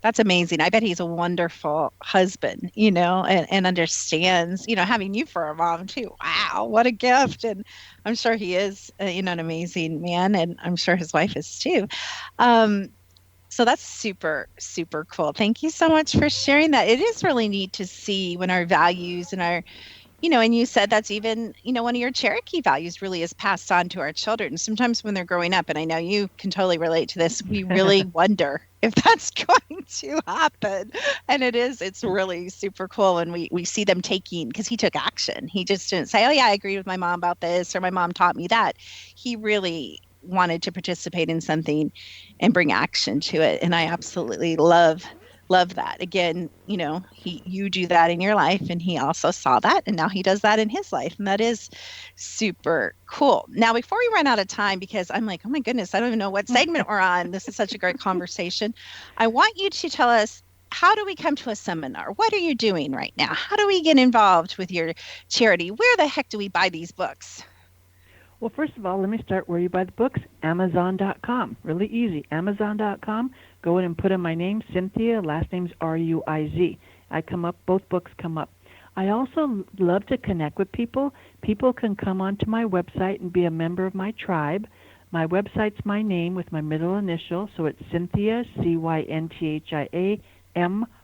B: That's amazing. I bet he's a wonderful husband, and understands, having you for a mom too. Wow, what a gift. And I'm sure he is, an amazing man, and I'm sure his wife is too. So that's super, super cool. Thank you so much for sharing that. It is really neat to see when our values and our, and you said that's even, one of your Cherokee values really is passed on to our children. Sometimes when they're growing up, and I know you can totally relate to this, we really wonder if that's going to happen. And it's really super cool. And we see them because he took action. He just didn't say, oh yeah, I agree with my mom about this, or my mom taught me that. He really wanted to participate in something and bring action to it. And I absolutely love that. Again, you do that in your life, and he also saw that, and now he does that in his life. And that is super cool. Now, before we run out of time, because I'm like, oh my goodness, I don't even know what segment we're on. This is such a great conversation. I want you to tell us how do we come to a seminar? What are you doing right now? How do we get involved with your charity? Where the heck do we buy these books?
F: Well, first of all, let me start where you buy the books, Amazon.com. Really easy, Amazon.com. Go in and put in my name, Cynthia, last name's Ruiz. I come up, both books come up. I also love to connect with people. People can come onto my website and be a member of my tribe. My website's my name with my middle initial, so it's Cynthia, Cynthia, MRuiz.com.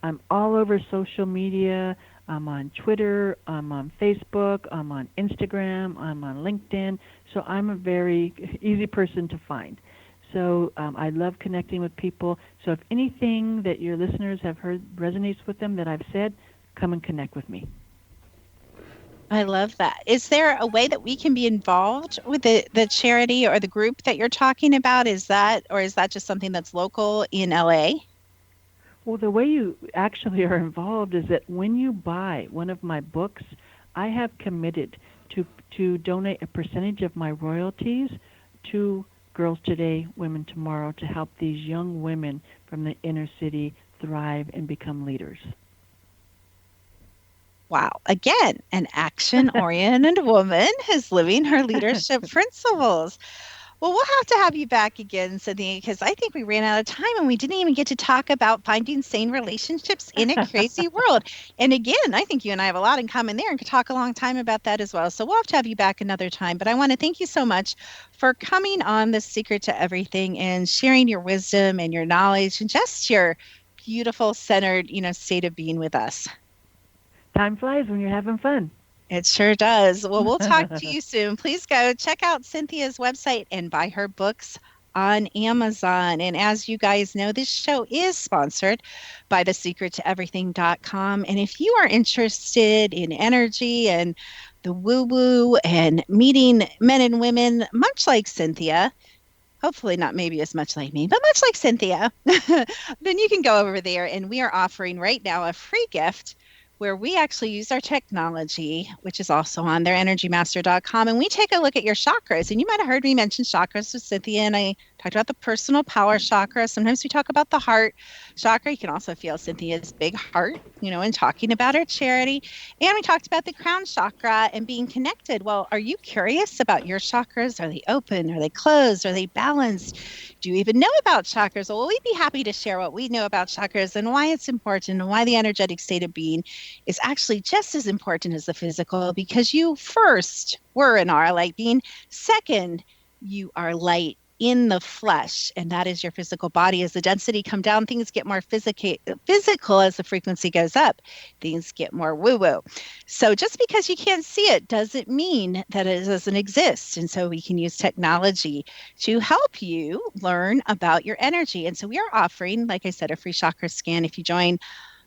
F: I'm all over social media. I'm on Twitter, I'm on Facebook, I'm on Instagram, I'm on LinkedIn. So I'm a very easy person to find. So I love connecting with people. So if anything that your listeners have heard resonates with them that I've said, come and connect with me.
B: I love that. Is there a way that we can be involved with the charity or the group that you're talking about? Is that just something that's local in LA?
F: Well, the way you actually are involved is that when you buy one of my books, I have committed to donate a percentage of my royalties to Girls Today, Women Tomorrow to help these young women from the inner city thrive and become leaders.
B: Wow. Again, an action-oriented woman who's living her leadership principles. Well, we'll have to have you back again, Cynthia, because I think we ran out of time and we didn't even get to talk about finding sane relationships in a crazy world. And again, I think you and I have a lot in common there and could talk a long time about that as well. So we'll have to have you back another time. But I want to thank you so much for coming on The Secret to Everything and sharing your wisdom and your knowledge and just your beautiful, centered, state of being with us.
F: Time flies when you're having fun.
B: It sure does. Well, we'll talk to you soon. Please go check out Cynthia's website and buy her books on Amazon. And as you guys know, this show is sponsored by thesecrettoeverything.com. And if you are interested in energy and the woo-woo and meeting men and women, much like Cynthia, hopefully not maybe as much like me, but much like Cynthia, then you can go over there. And we are offering right now a free gift where we actually use our technology, which is also on their energymaster.com, and we take a look at your chakras. And you might have heard me mention chakras with Cynthia, and I talked about the personal power chakra. Sometimes we talk about the heart chakra. You can also feel Cynthia's big heart, in talking about her charity. And we talked about the crown chakra and being connected. Well, are you curious about your chakras? Are they open? Are they closed? Are they balanced? Do you even know about chakras? Well, we'd be happy to share what we know about chakras and why it's important and why the energetic state of being is actually just as important as the physical, because you first were and are a light being. Second, you are light in the flesh, and that is your physical body. As the density come down, things get more physical. As the frequency goes up, things get more woo-woo. So just because you can't see it doesn't mean that it doesn't exist. And so we can use technology to help you learn about your energy. And so we are offering, like I said, a free chakra scan if you join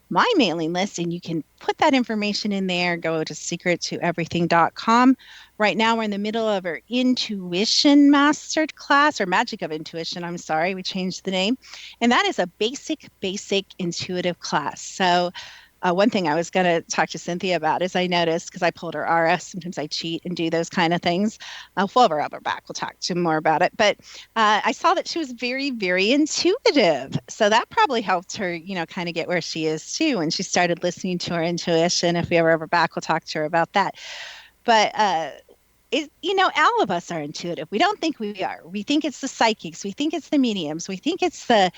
B: my mailing list, and you can put that information in there. Go to secrettoeverything.com. Right now we're in the middle of our Intuition Mastered class, or Magic of Intuition. I'm sorry, we changed the name. And that is a basic intuitive class. So one thing I was going to talk to Cynthia about is I noticed, because I pulled her RS, sometimes I cheat and do those kind of things. We'll have her back. We'll talk to more about it. But I saw that she was very, very intuitive. So that probably helped her, kind of get where she is too. And she started listening to her intuition. If we ever have her back, we'll talk to her about that. But all of us are intuitive. We don't think we are. We think it's the psychics. We think it's the mediums. We think it's the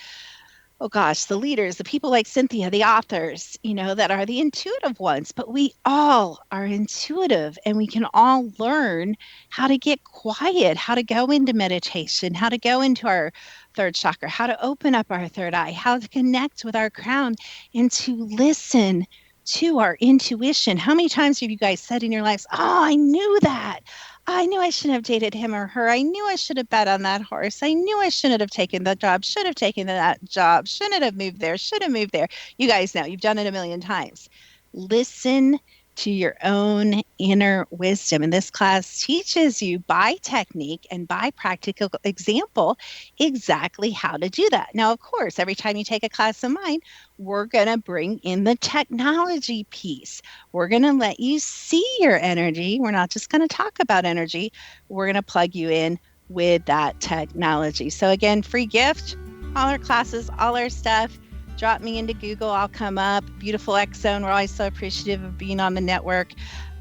B: leaders, the people like Cynthia, the authors, that are the intuitive ones. But we all are intuitive, and we can all learn how to get quiet, how to go into meditation, how to go into our third chakra, how to open up our third eye, how to connect with our crown, and to listen to our intuition. How many times have you guys said in your lives, oh, I knew that. I knew I shouldn't have dated him or her. I knew I should have bet on that horse. I knew I shouldn't have taken the job, should have taken that job, shouldn't have moved there, should have moved there. You guys know, you've done it a million times. Listen to your own inner wisdom. And this class teaches you by technique and by practical example exactly how to do that. Now, of course, every time you take a class of mine, we're going to bring in the technology piece. We're going to let you see your energy. We're not just going to talk about energy. We're going to plug you in with that technology. So again, free gift, all our classes, all our stuff. Drop me into Google. I'll come up. Beautiful X Zone. We're always so appreciative of being on the network.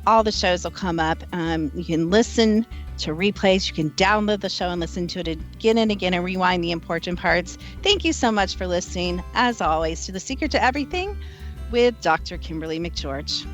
B: All the shows will come up. You can listen to replays. You can download the show and listen to it again and again and rewind the important parts. Thank you so much for listening, as always, to The Secret to Everything with Dr. Kimberly McGeorge.